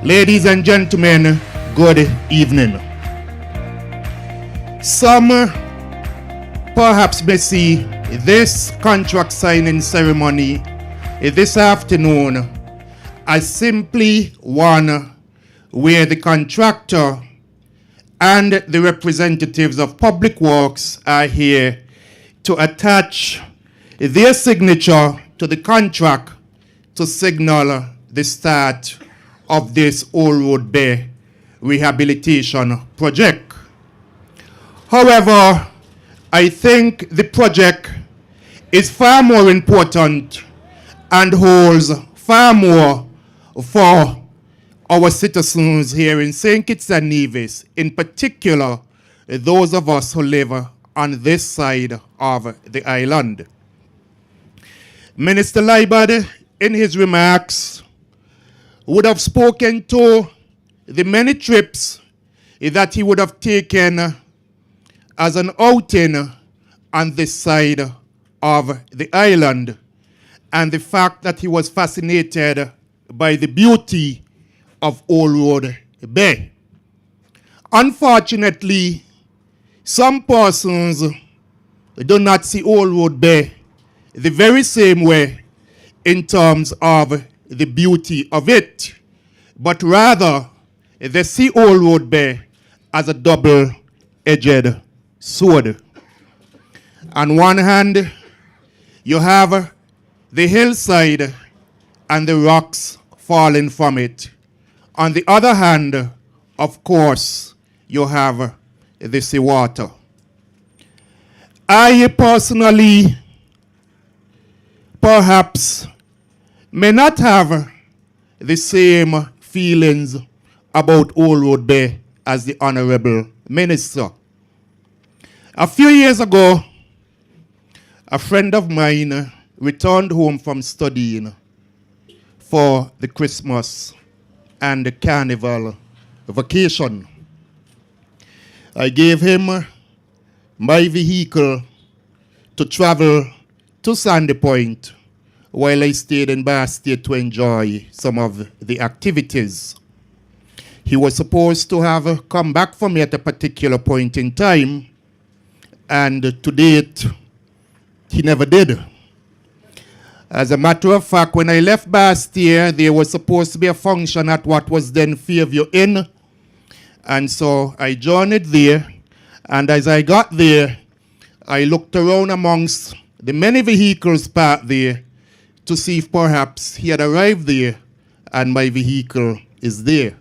Ladies and gentlemen, good evening. Some perhaps may see this contract signing ceremony this afternoon as simply one where the contractor and the representatives of Public Works are here to attach their signature to the contract to signal the start of this Old Road Bay rehabilitation project. However, I think the project is far more important and holds far more for our citizens here in St. Kitts and Nevis, in particular those of us who live on this side of the island. Minister Libad, in his remarks, would have spoken to the many trips that he would have taken as an outing on this side of the island, and the fact that he was fascinated by the beauty of Old Road Bay. Unfortunately, some persons do not see Old Road Bay the very same way in terms of the beauty of it, but rather they see Old Road Bay as a double-edged sword. On one hand, you have the hillside and the rocks falling from it. On the other hand, of course, you have the seawater. I personally perhaps may not have the same feelings about Old Road Bay as the Honorable Minister. A few years ago, a friend of mine returned home from studying for the Christmas and the Carnival vacation. I gave him my vehicle to travel to Sandy Point while I stayed in Bastille to enjoy some of the activities. He was supposed to have come back for me at a particular point in time, and to date, he never did. As a matter of fact, when I left Bastille, there was supposed to be a function at what was then Fairview Inn, and so I journeyed there, and as I got there, I looked around amongst the many vehicles parked there to see if perhaps he had arrived there, and my vehicle is there.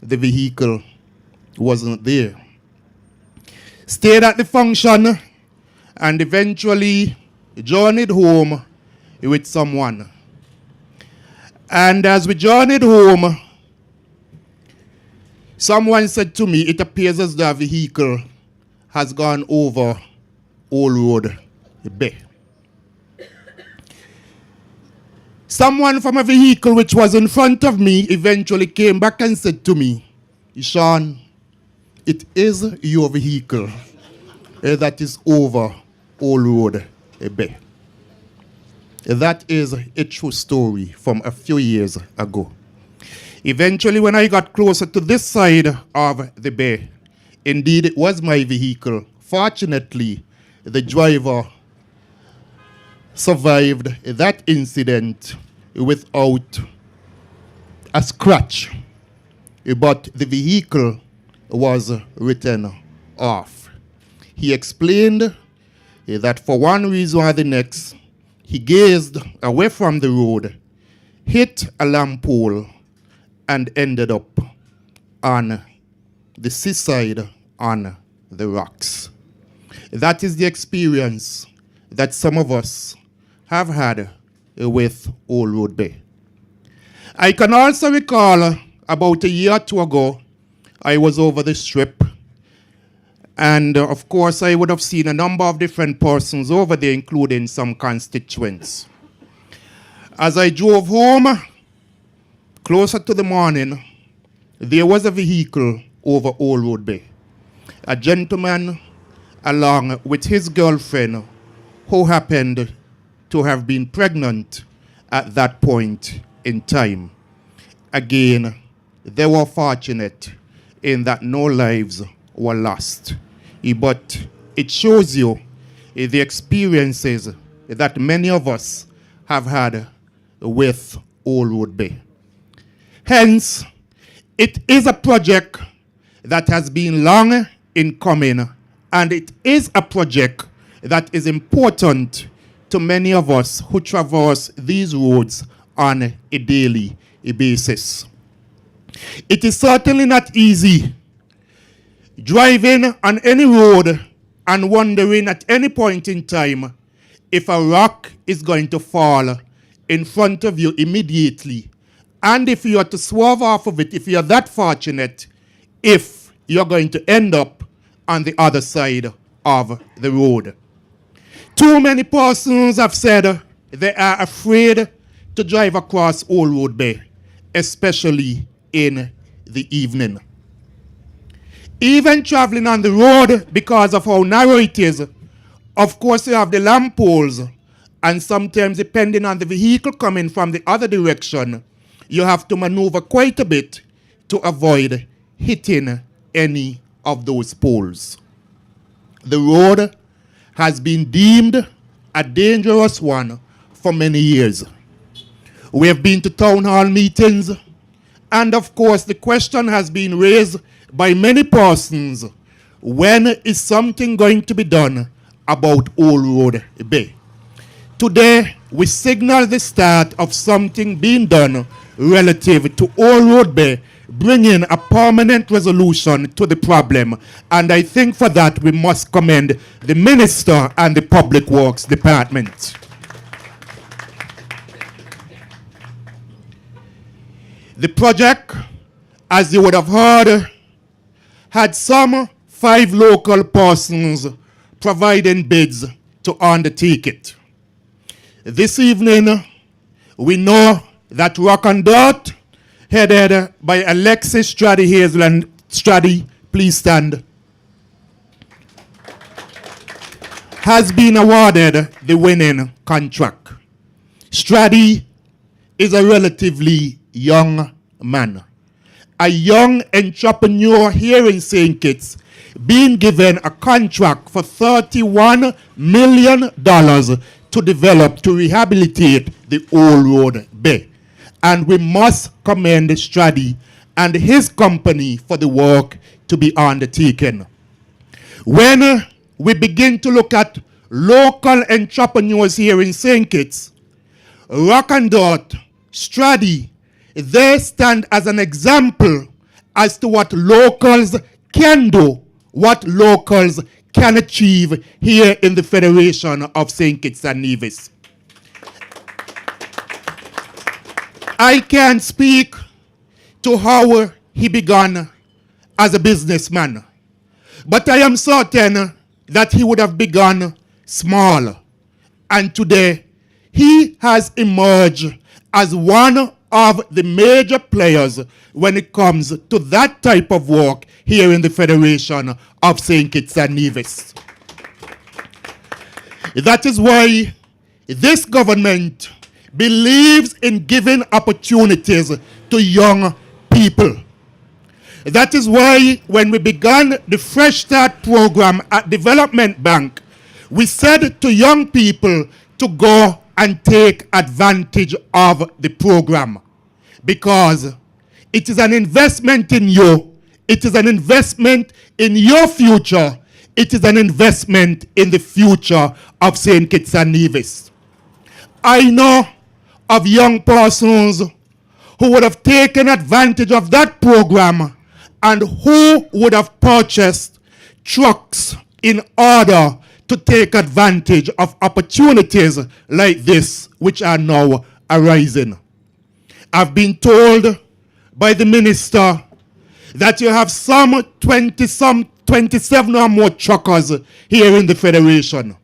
The vehicle wasn't there. Stayed at the function and eventually journeyed home with someone. And as we journeyed home, someone said to me, it appears as though the vehicle has gone over Old Road Bay. Someone from a vehicle which was in front of me eventually came back and said to me, Shawn, it is your vehicle that is over Old Road Bay. That is a true story from a few years ago. Eventually, when I got closer to this side of the bay, indeed it was my vehicle. Fortunately, the driver survived that incident without a scratch, but the vehicle was written off. He explained that for one reason or the next, he gazed away from the road, hit a lamp pole, and ended up on the seaside on the rocks. That is the experience that some of us have had with Old Road Bay. I can also recall about a year or two ago, I was over the strip, and of course I would have seen a number of different persons over there, including some constituents. As I drove home, closer to the morning, there was a vehicle over Old Road Bay. A gentleman along with his girlfriend who happened to have been pregnant at that point in time. Again, they were fortunate in that no lives were lost. But it shows you the experiences that many of us have had with Old Road Bay. Hence, it is a project that has been long in coming, and it is a project that is important to many of us who traverse these roads on a daily basis. It is certainly not easy driving on any road and wondering at any point in time if a rock is going to fall in front of you immediately, and if you are to swerve off of it, if you are that fortunate, if you're going to end up on the other side of the road. Too many persons have said they are afraid to drive across Old Road Bay, especially in the evening. Even traveling on the road, because of how narrow it is, of course you have the lamp poles, and sometimes depending on the vehicle coming from the other direction, you have to maneuver quite a bit to avoid hitting any of those poles. The road has been deemed a dangerous one for many years. We have been to town hall meetings, and of course the question has been raised by many persons, when is something going to be done about Old Road Bay? Today, we signal the start of something being done relative to Old Road Bay, bringing a permanent resolution to the problem. And I think for that we must commend the Minister and the Public Works Department. The project, as you would have heard, had some 5 local persons providing bids to undertake it. This evening, we know that Rock and Dirt, headed by Alexis Strady Hazelland. Strady, please stand, has been awarded the winning contract. Strady is a relatively young man, a young entrepreneur here in St. Kitts, being given a contract for $31 million to rehabilitate the Old Road Bay. And we must commend Strady and his company for the work to be undertaken. When we begin to look at local entrepreneurs here in St. Kitts, Rock and Dirt, Strady, they stand as an example as to what locals can do, what locals can achieve here in the Federation of St. Kitts and Nevis. I can't speak to how he began as a businessman, but I am certain that he would have begun small. And today, he has emerged as one of the major players when it comes to that type of work here in the Federation of St. Kitts and Nevis. That is why this government believes in giving opportunities to young people. That is why when we began the Fresh Start program at Development Bank, we said to young people to go and take advantage of the program, because it is an investment in you, it is an investment in your future, it is an investment in the future of St. Kitts and Nevis. I know of young persons who would have taken advantage of that program and who would have purchased trucks in order to take advantage of opportunities like this which are now arising. I've been told by the minister that you have some 27 or more truckers here in the Federation.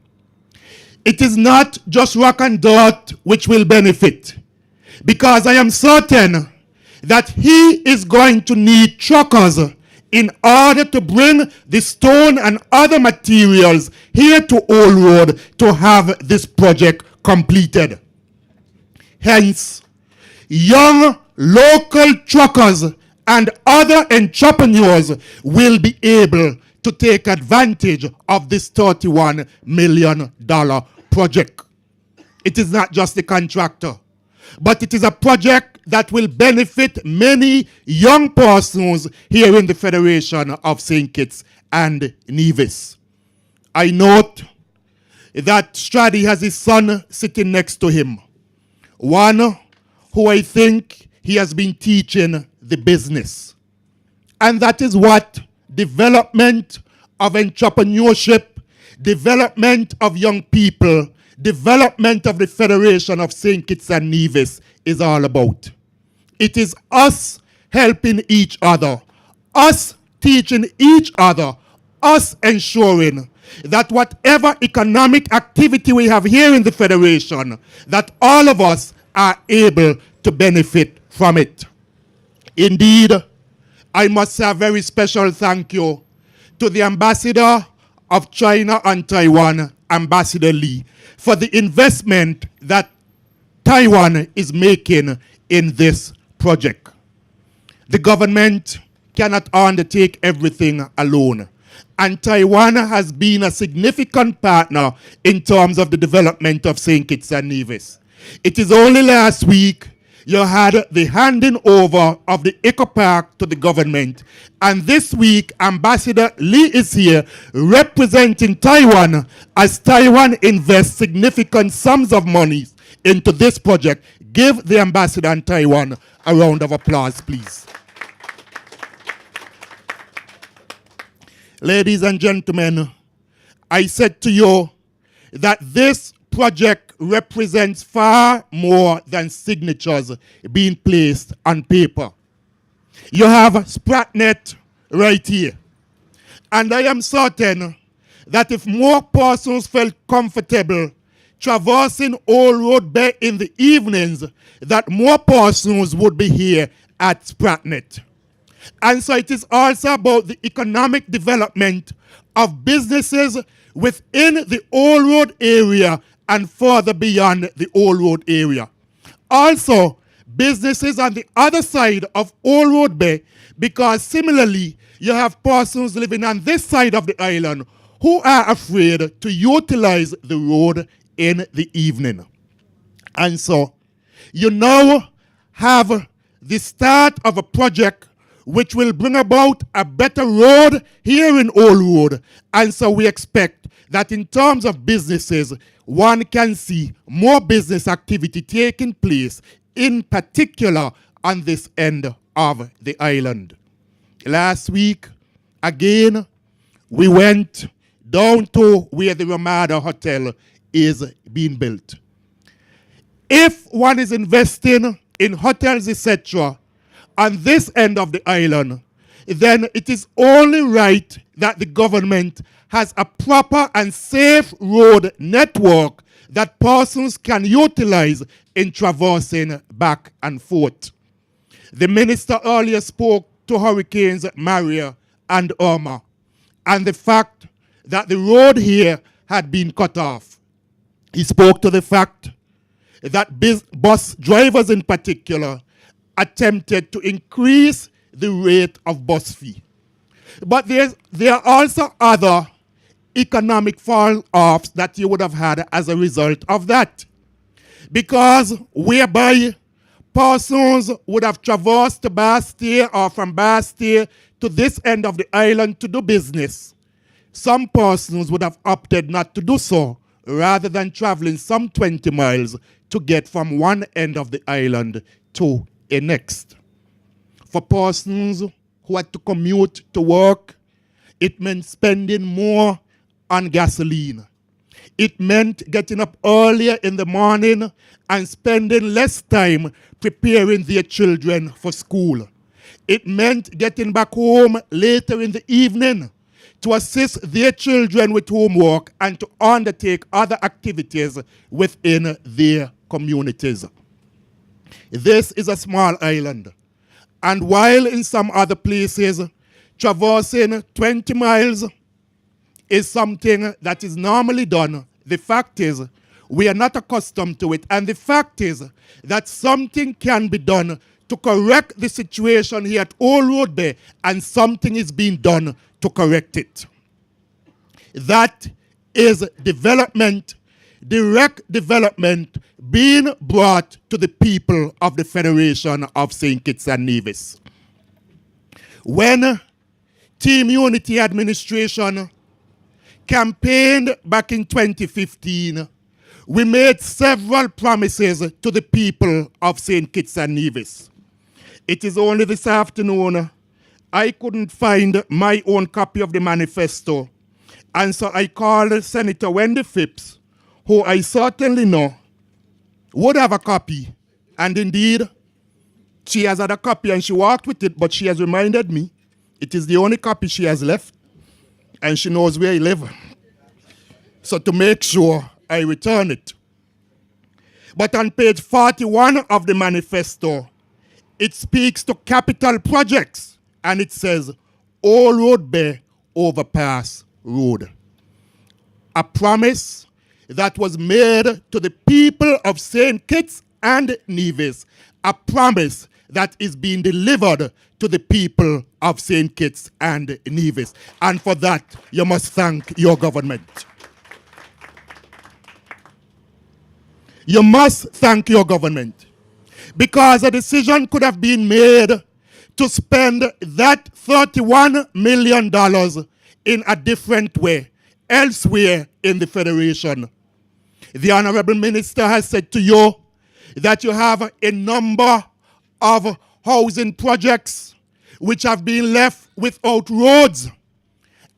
It is not just Rock and Dirt which will benefit, because I am certain that he is going to need truckers in order to bring the stone and other materials here to Old Road to have this project completed. Hence, young local truckers and other entrepreneurs will be able to take advantage of this $31 million project. It is not just the contractor, but it is a project that will benefit many young persons here in the Federation of St. Kitts and Nevis. I note that Strady has his son sitting next to him, one who I think he has been teaching the business. And that is what development of entrepreneurship, development of young people, development of the Federation of St. Kitts and Nevis is all about. It is us helping each other, us teaching each other, us ensuring that whatever economic activity we have here in the Federation, that all of us are able to benefit from it. Indeed, I must say a very special thank you to the Ambassador of China and Taiwan, Ambassador Lee, for the investment that Taiwan is making in this project. The government cannot undertake everything alone, and Taiwan has been a significant partner in terms of the development of St. Kitts and Nevis. It is only last week you had the handing over of the Eco Park to the government, and this week Ambassador Lee is here representing Taiwan as Taiwan invests significant sums of money into this project. Give the ambassador in Taiwan a round of applause, please. Ladies and gentlemen, I said to you that this project represents far more than signatures being placed on paper. You have Spratnet right here. And I am certain that if more persons felt comfortable traversing Old Road Bay in the evenings, that more persons would be here at Spratnet. And so it is also about the economic development of businesses within the Old Road area and further beyond the Old Road area. Also, businesses on the other side of Old Road Bay, because similarly, you have persons living on this side of the island who are afraid to utilize the road in the evening. And so, you now have the start of a project which will bring about a better road here in Old Road. And so we expect that in terms of businesses, one can see more business activity taking place, in particular on this end of the island. Last week, again, we went down to where the Ramada Hotel is being built. If one is investing in hotels, etc., on this end of the island, then it is only right that the government has a proper and safe road network that persons can utilize in traversing back and forth. The minister earlier spoke to Hurricanes Maria and Irma and the fact that the road here had been cut off. He spoke to the fact that bus drivers in particular attempted to increase the rate of bus fee. But there are also other economic fall-offs that you would have had as a result of that. Because whereby persons would have traversed to Bastille or from Bastille to this end of the island to do business, some persons would have opted not to do so, rather than traveling some 20 miles to get from one end of the island to a next. For persons who had to commute to work, it meant spending more on gasoline. It meant getting up earlier in the morning and spending less time preparing their children for school. It meant getting back home later in the evening to assist their children with homework and to undertake other activities within their communities. This is a small island, and while in some other places traversing 20 miles is something that is normally done, the fact is we are not accustomed to it, and the fact is that something can be done to correct the situation here at Old Road Bay, and something is being done to correct it. That is development, direct development being brought to the people of the Federation of St. Kitts and Nevis. When Team Unity administration campaigned back in 2015, we made several promises to the people of St. Kitts and Nevis. It is only this afternoon I couldn't find my own copy of the manifesto, and so I called Senator Wendy Phipps, who I certainly know would have a copy, and indeed she has had a copy and she walked with it, but she has reminded me it is the only copy she has left, and she knows where I live. So to make sure I return it. But on page 41 of the manifesto, it speaks to capital projects, and it says, Old Road Bay Overpass Road. A promise that was made to the people of St. Kitts and Nevis. A promise that is being delivered to the people of St. Kitts and Nevis. And for that, you must thank your government. You must thank your government, because a decision could have been made to spend that $31 million in a different way, elsewhere in the Federation. The Honorable Minister has said to you that you have a number of housing projects which have been left without roads.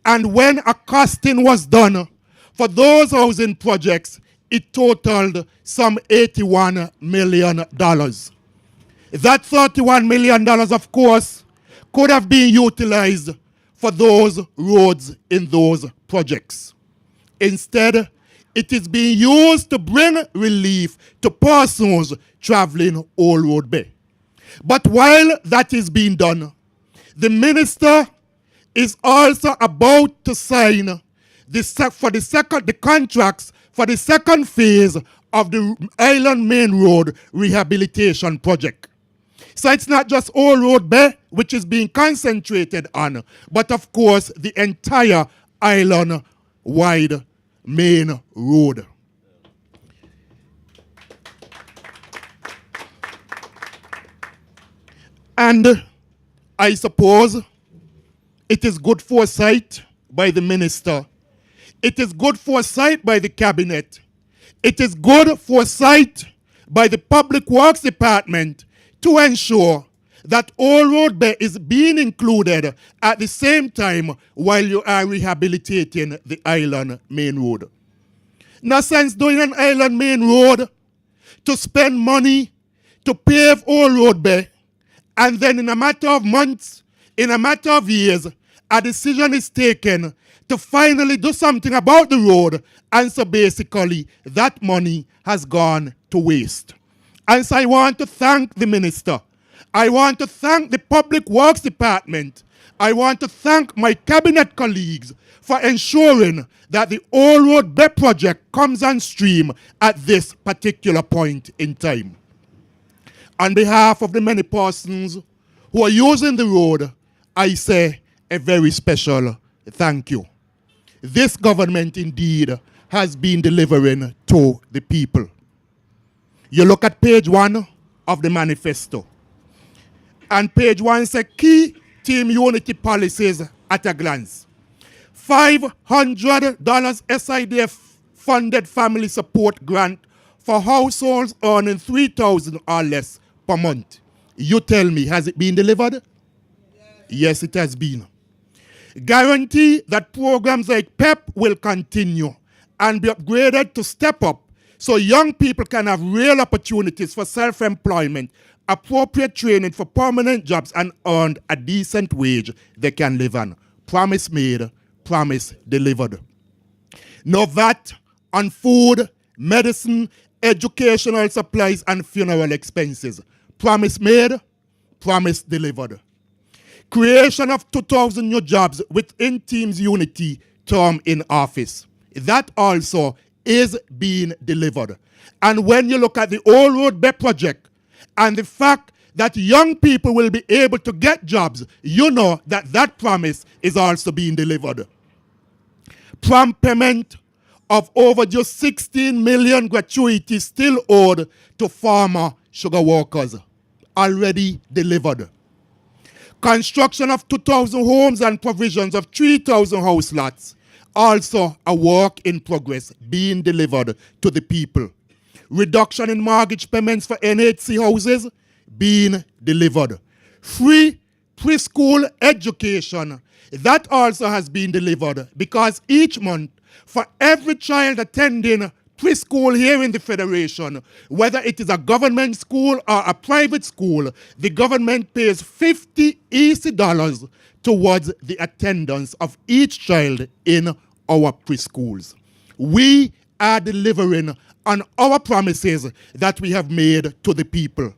And when a costing was done for those housing projects, it totaled some $81 million. That $31 million, of course, could have been utilized for those roads in those projects. Instead, it is being used to bring relief to persons traveling Old Road Bay. But while that is being done, the minister is also about to sign the contracts for the second phase of the Island Main Road Rehabilitation Project. So it's not just Old Road Bay which is being concentrated on, but of course the entire island-wide main road. And I suppose it is good foresight by the minister. It is good foresight by the cabinet. It is good foresight by the Public Works Department to ensure that Old Road Bay is being included at the same time while you are rehabilitating the Island Main Road. No sense doing an Island Main Road to spend money to pave Old Road Bay, and then in a matter of months, in a matter of years, a decision is taken to finally do something about the road, and so basically that money has gone to waste. And so I want to thank the minister. I want to thank the Public Works Department. I want to thank my cabinet colleagues for ensuring that the Old Road Bay project comes on stream at this particular point in time. On behalf of the many persons who are using the road, I say a very special thank you. This government indeed has been delivering to the people. You look at page 1 of the manifesto, and page 1 says key Team Unity policies at a glance. $500 SIDF funded family support grant for households earning $3,000 or less per month. You tell me, has it been delivered? Yes, it has been. Guarantee that programs like PEP will continue and be upgraded to step up so young people can have real opportunities for self-employment, appropriate training for permanent jobs, and earn a decent wage they can live on. Promise made, promise delivered. No VAT on food, medicine, educational supplies, and funeral expenses. Promise made, promise delivered. Creation of 2,000 new jobs within Teams Unity term in office. That also is being delivered. And when you look at the Old Road Bay project and the fact that young people will be able to get jobs, you know that that promise is also being delivered. Prompt payment of overdue 16 million gratuity still owed to former sugar workers, already delivered. Construction of 2,000 homes and provisions of 3,000 house lots, also a work in progress being delivered to the people. Reduction in mortgage payments for NHC houses being delivered. Free preschool education, that also has been delivered, because each month for every child attending preschool here in the Federation, whether it is a government school or a private school, the government pays 50 easy dollars towards the attendance of each child in our preschools. We are delivering on our promises that we have made to the people.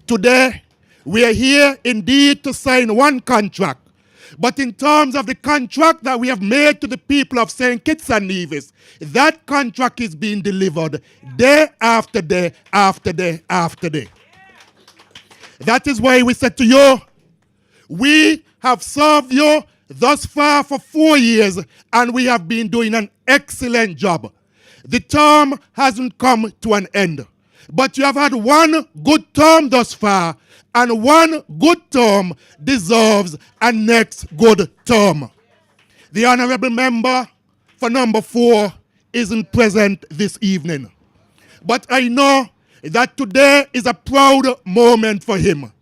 Today, we are here indeed to sign one contract, but in terms of the contract that we have made to the people of St. Kitts and Nevis, that contract is being delivered day after day after day after day. That is why we said to you, we have served you thus far for 4 years, and we have been doing an excellent job. The term hasn't come to an end, but you have had one good term thus far, and one good term deserves a next good term. The honorable member for number 4 isn't present this evening, but I know that today is a proud moment for him.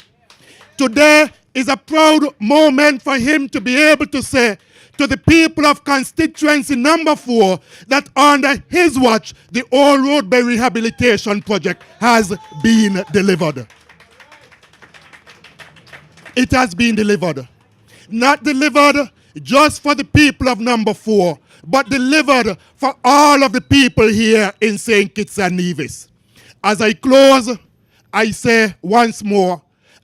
Today is a proud moment for him to be able to say to the people of constituency number 4 that under his watch, the Old Road Bay Rehabilitation Project has been delivered. It has been delivered. Not delivered just for the people of number 4, but delivered for all of the people here in St. Kitts and Nevis. As I close, I say once more,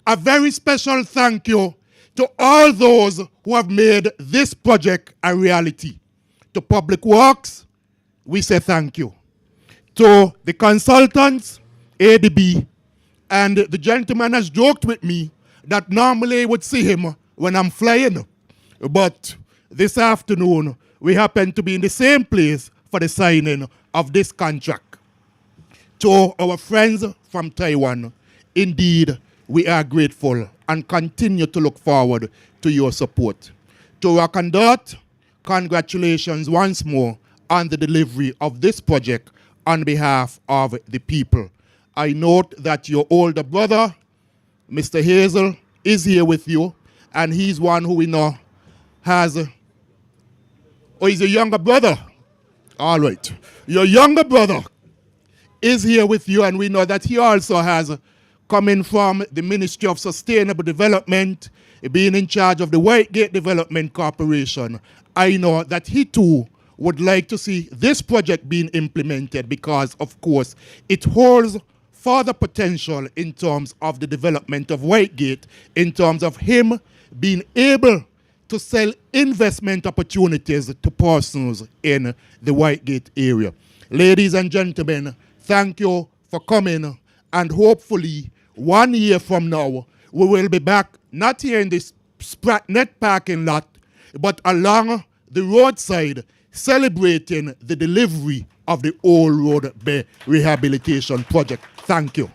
a very special thank you to all those who have made this project a reality. To Public Works, we say thank you. To the consultants, ADB, and the gentleman has joked with me that normally I would see him when I'm flying, but this afternoon we happen to be in the same place for the signing of this contract. To our friends from Taiwan, indeed, we are grateful and continue to look forward to your support. To Rock and Dot, congratulations once more on the delivery of this project on behalf of the people. I note that your older brother, Mr. Hazel, is here with you, and he's one who we know has, he's a younger brother. All right. Your younger brother is here with you, and we know that he also has, coming from the Ministry of Sustainable Development, being in charge of the Whitegate Development Corporation, I know that he too would like to see this project being implemented because, of course, it holds further potential in terms of the development of Whitegate, in terms of him being able to sell investment opportunities to persons in the Whitegate area. Ladies and gentlemen, thank you for coming, and hopefully 1 year from now, we will be back, not here in this Spratnet parking lot, but along the roadside, celebrating the delivery of the Old Road Bay Rehabilitation Project. Thank you.